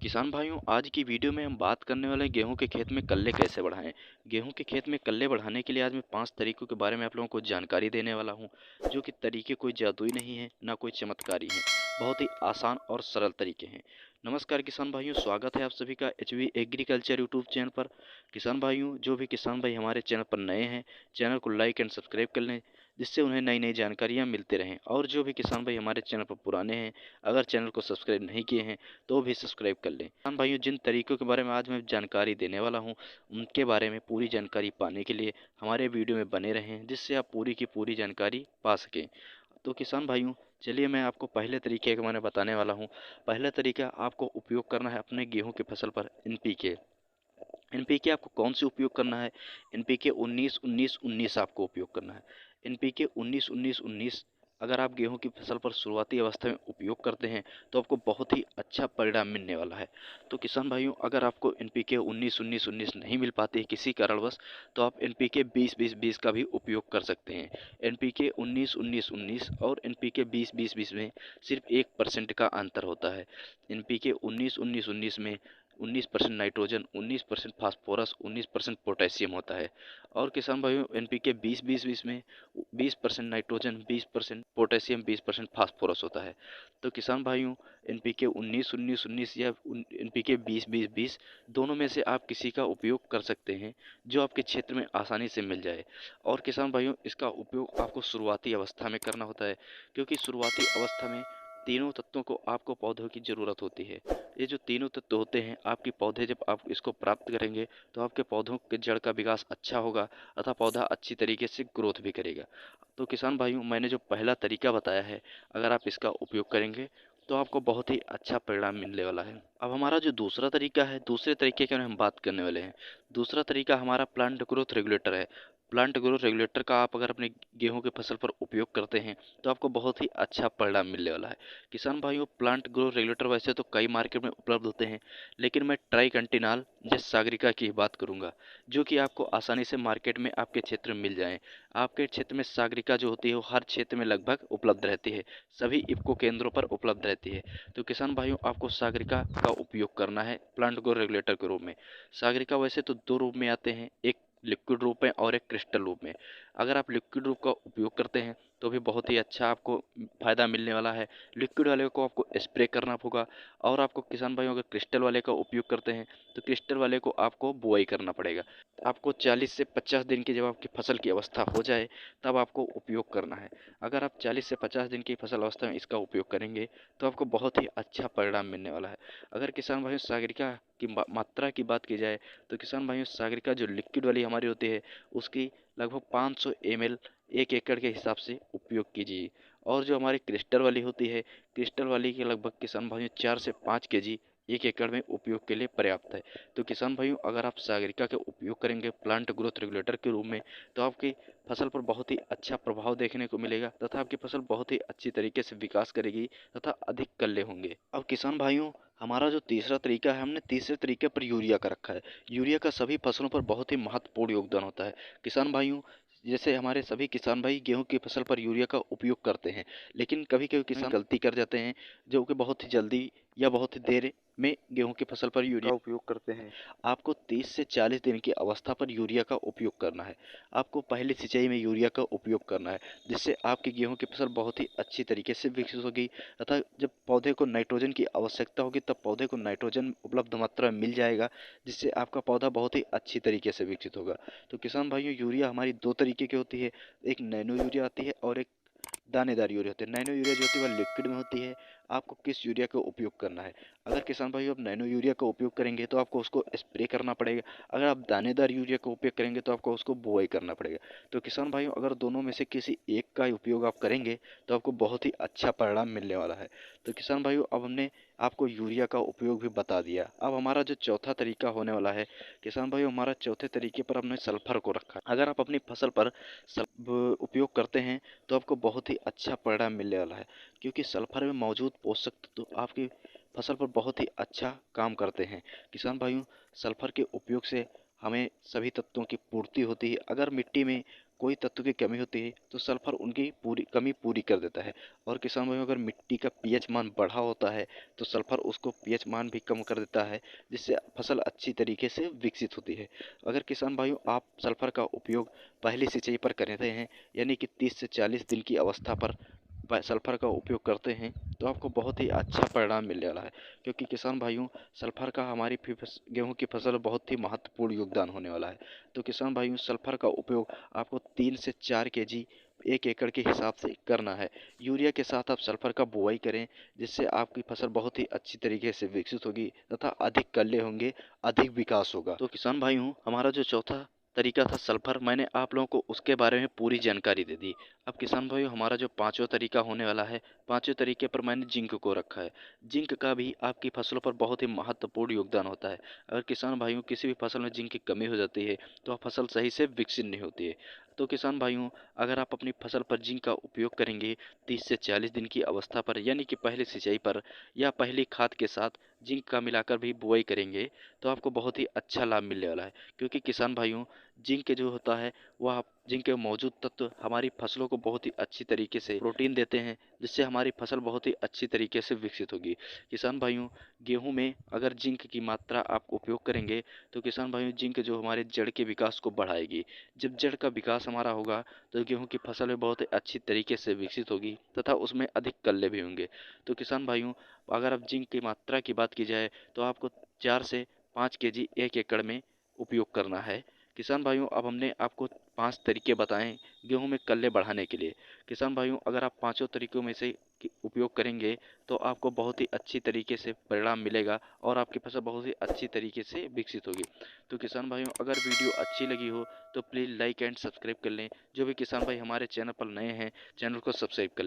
किसान भाइयों, आज की वीडियो में हम बात करने वाले हैं गेहूं के खेत में कल्ले कैसे बढ़ाएं। गेहूं के खेत में कल्ले बढ़ाने के लिए आज मैं 5 तरीकों के बारे में आप लोगों को जानकारी देने वाला हूं, जो कि तरीके कोई जादुई नहीं है ना कोई चमत्कारी हैं। बहुत ही आसान और सरल तरीके हैं। नमस्कार किसान भाइयों, स्वागत है आप सभी का एचवी एग्रीकल्चर यूट्यूब चैनल पर। किसान भाइयों, जो भी किसान भाई हमारे चैनल पर नए हैं, चैनल को लाइक एंड सब्सक्राइब कर लें, जिससे उन्हें नई नई जानकारियाँ मिलते रहें। और जो भी किसान भाई हमारे चैनल पर पुराने हैं, अगर चैनल को सब्सक्राइब नहीं किए हैं तो भी सब्सक्राइब कर लें। किसान भाइयों, जिन तरीकों के बारे में आज मैं जानकारी देने वाला हूं, उनके बारे में पूरी जानकारी पाने के लिए हमारे वीडियो में बने रहें, जिससे आप पूरी की पूरी जानकारी पा सकें। तो किसान भाइयों, चलिए मैं आपको पहले तरीके के बारे में बताने वाला हूं। पहला तरीका आपको उपयोग करना है अपने गेहूं की फसल पर एनपीके। एनपीके आपको कौन सी उपयोग करना है? एनपीके 19-19-19 आपको उपयोग करना है। एनपीके 19-19-19 अगर आप गेहूं की फसल पर शुरुआती अवस्था में उपयोग करते हैं तो आपको बहुत ही अच्छा परिणाम मिलने वाला है। तो किसान भाइयों, अगर आपको एनपीके 19-19-19 नहीं मिल पाती है किसी कारणवश, तो आप एनपीके 20-20-20 का भी उपयोग कर सकते हैं। एनपीके 19-19-19 और एनपीके 20-20-20 में सिर्फ 1% का अंतर होता है। एनपीके 19-19-19 में 19% नाइट्रोजन, 19% फास्फोरस, 19% पोटेशियम होता है। और किसान भाइयों, एनपीके 20-20-20 में 20% नाइट्रोजन, 20% पोटेशियम, 20% फास्फोरस होता है। तो किसान भाइयों, एनपीके 19-19-19 या एनपीके 20-20-20 दोनों में से आप किसी का उपयोग कर सकते हैं, जो आपके क्षेत्र में आसानी से मिल जाए। और किसान भाइयों, इसका उपयोग आपको शुरुआती अवस्था में करना होता है, क्योंकि शुरुआती अवस्था में तीनों तत्वों को आपको पौधों की ज़रूरत होती है। ये जो तीनों तत्व होते हैं, आपके पौधे जब आप इसको प्राप्त करेंगे तो आपके पौधों के जड़ का विकास अच्छा होगा तथा पौधा अच्छी तरीके से ग्रोथ भी करेगा। तो किसान भाइयों, मैंने जो पहला तरीका बताया है, अगर आप इसका उपयोग करेंगे तो आपको बहुत ही अच्छा परिणाम मिलने वाला है। अब हमारा जो दूसरा तरीका है, दूसरे तरीके के बारे में हम बात करने वाले हैं। दूसरा तरीका हमारा प्लांट ग्रोथ रेगुलेटर है। प्लांट ग्रोथ रेगुलेटर का आप अगर अपने गेहूं की फसल पर उपयोग करते हैं तो आपको बहुत ही अच्छा परिणाम मिलने वाला है। किसान भाइयों, प्लांट ग्रोथ रेगुलेटर वैसे तो कई मार्केट में उपलब्ध होते हैं, लेकिन मैं ट्राई कंटिनाल या सागरिका की बात करूंगा, जो कि आपको आसानी से मार्केट में आपके क्षेत्र में मिल जाएं। आपके क्षेत्र में सागरिका जो होती है वो हर क्षेत्र में लगभग उपलब्ध रहती है, सभी इफ्को केंद्रों पर उपलब्ध रहती है। तो किसान भाइयों, आपको सागरिका का उपयोग करना है प्लांट ग्रोथ रेगुलेटर के रूप में। सागरिका वैसे तो दो रूप में आते हैं, एक लिक्विड रूप में और एक क्रिस्टल रूप में। अगर आप लिक्विड रूप का उपयोग करते हैं तो भी बहुत ही अच्छा आपको फ़ायदा मिलने वाला है। लिक्विड वाले को आपको स्प्रे करना होगा। और आपको किसान भाइयों, अगर क्रिस्टल वाले का उपयोग करते हैं तो क्रिस्टल वाले को आपको बुआई करना पड़ेगा। आपको 40 से 50 दिन की जब आपकी फसल की अवस्था हो जाए तब आपको उपयोग करना है। अगर आप 40 से 50 दिन की फसल अवस्था में इसका उपयोग करेंगे तो आपको बहुत ही अच्छा परिणाम मिलने वाला है। अगर किसान भाइयों सागरिका की मात्रा की बात की जाए तो किसान भाइयों, सागरिका जो लिक्विड वाली हमारी होती है उसकी लगभग 500 ml 1 एकड़ के हिसाब से उपयोग कीजिए। और जो हमारी क्रिस्टल वाली होती है, क्रिस्टल वाली के लगभग किसान भाइयों 4 से 5 केजी 1 एकड़ में उपयोग के लिए पर्याप्त है। तो किसान भाइयों, अगर आप सागरिका का उपयोग करेंगे प्लांट ग्रोथ रेगुलेटर के रूप में तो आपकी फसल पर बहुत ही अच्छा प्रभाव देखने को मिलेगा तथा आपकी फसल बहुत ही अच्छी तरीके से विकास करेगी तथा अधिक कल्ले होंगे। अब किसान भाइयों, हमारा जो तीसरा तरीका है, हमने तीसरे तरीके पर यूरिया का रखा है। यूरिया का सभी फसलों पर बहुत ही महत्वपूर्ण योगदान होता है। किसान भाइयों, जैसे हमारे सभी किसान भाई गेहूं की फसल पर यूरिया का उपयोग करते हैं, लेकिन कभी कभी किसान गलती कर जाते हैं, जो कि बहुत ही जल्दी या बहुत ही देर में गेहूं की फसल पर यूरिया का उपयोग करते हैं। आपको 30 से 40 दिन की अवस्था पर यूरिया का उपयोग करना है। आपको पहली सिंचाई में यूरिया का उपयोग करना है, जिससे आपकी गेहूं की फसल बहुत ही अच्छी तरीके से विकसित होगी तथा जब पौधे को नाइट्रोजन की आवश्यकता होगी तब पौधे को नाइट्रोजन उपलब्ध मात्रा में मिल जाएगा, जिससे आपका पौधा बहुत ही अच्छी तरीके से विकसित होगा। तो किसान भाइयों, यूरिया हमारी दो तरीके की होती है, एक नैनो यूरिया आती है और एक दानेदार यूरिया होती है। नैनो यूरिया जो होती है वह लिक्विड में होती है। आपको किस यूरिया का उपयोग करना है? अगर किसान भाई आप नैनो यूरिया का उपयोग करेंगे तो आपको उसको स्प्रे करना पड़ेगा। अगर आप दानेदार यूरिया का उपयोग करेंगे तो आपको उसको बुआई करना पड़ेगा। तो किसान भाइयों, अगर दोनों में से किसी एक का उपयोग आप करेंगे तो आपको बहुत ही अच्छा परिणाम मिलने वाला है। तो किसान भाइयों, अब हमने आपको यूरिया का उपयोग भी बता दिया। अब हमारा जो चौथा तरीका होने वाला है किसान भाइयों, हमारा चौथे तरीके पर हमने सल्फर को रखा। अगर आप अपनी फसल पर उपयोग करते हैं तो आपको बहुत ही अच्छा परिणाम मिलने वाला है, क्योंकि सल्फर में मौजूद पोषक तत्व आपकी फसल पर बहुत ही अच्छा काम करते हैं। किसान भाइयों, सल्फर के उपयोग से हमें सभी तत्वों की पूर्ति होती है। अगर मिट्टी में कोई तत्व की कमी होती है तो सल्फर उनकी पूरी कमी पूरी कर देता है। और किसान भाइयों अगर मिट्टी का पीएच मान बढ़ा होता है तो सल्फर उसको पीएच मान भी कम कर देता है, जिससे फसल अच्छी तरीके से विकसित होती है। अगर किसान भाइयों आप सल्फर का उपयोग पहली सिंचाई पर कर रहे हैं, यानी कि 30 से 40 दिन की अवस्था पर सल्फर का उपयोग करते हैं, तो आपको बहुत ही अच्छा परिणाम मिलने वाला है। क्योंकि किसान भाइयों सल्फर का हमारी गेहूं की फसल में बहुत ही महत्वपूर्ण योगदान होने वाला है। तो किसान भाइयों सल्फर का उपयोग आपको 3 से 4 kg 1 एकड़ के हिसाब से करना है। यूरिया के साथ आप सल्फर का बुआई करें, जिससे आपकी फसल बहुत ही अच्छी तरीके से विकसित होगी तथा अधिक कल्ले होंगे, अधिक विकास होगा। तो किसान भाइयों हमारा जो चौथा तरीका था सल्फर, मैंने आप लोगों को उसके बारे में पूरी जानकारी दे दी। अब किसान भाइयों हमारा जो पांचवा तरीका होने वाला है, पांचवें तरीके पर मैंने जिंक को रखा है। जिंक का भी आपकी फसलों पर बहुत ही महत्वपूर्ण योगदान होता है। अगर किसान भाइयों किसी भी फसल में जिंक की कमी हो जाती है तो फसल सही से विकसित नहीं होती है। तो किसान भाइयों अगर आप अपनी फसल पर जिंक का उपयोग करेंगे 30 से 40 दिन की अवस्था पर, यानी कि पहली सिंचाई पर या पहली खाद के साथ जिंक का मिलाकर भी बुआई करेंगे, तो आपको बहुत ही अच्छा लाभ मिलने वाला है। क्योंकि किसान भाइयों जिंक जो होता है वह जिंक के मौजूद तत्व हमारी फसलों को बहुत ही अच्छी तरीके से प्रोटीन देते हैं, जिससे हमारी फसल बहुत ही अच्छी तरीके से विकसित होगी। किसान भाइयों गेहूं में अगर जिंक की मात्रा आप उपयोग करेंगे तो किसान भाइयों जिंक जो हमारे जड़ के विकास को बढ़ाएगी। जब जड़ का विकास हमारा होगा तो गेहूं की फसल में बहुत ही अच्छी तरीके से विकसित होगी तथा उसमें अधिक कल्ले भी होंगे। तो किसान भाइयों अगर अब जिंक की मात्रा की बात की जाए तो आपको 4 से 5 kg 1 एकड़ में उपयोग करना है। किसान भाइयों अब हमने आपको 5 तरीके बताएं गेहूं में कल्ले बढ़ाने के लिए। किसान भाइयों अगर आप पांचों तरीकों में से उपयोग करेंगे तो आपको बहुत ही अच्छी तरीके से परिणाम मिलेगा और आपकी फसल बहुत ही अच्छी तरीके से विकसित होगी। तो किसान भाइयों अगर वीडियो अच्छी लगी हो तो प्लीज़ लाइक एंड सब्सक्राइब कर लें। जो भी किसान भाई हमारे चैनल पर नए हैं चैनल को सब्सक्राइब कर लें।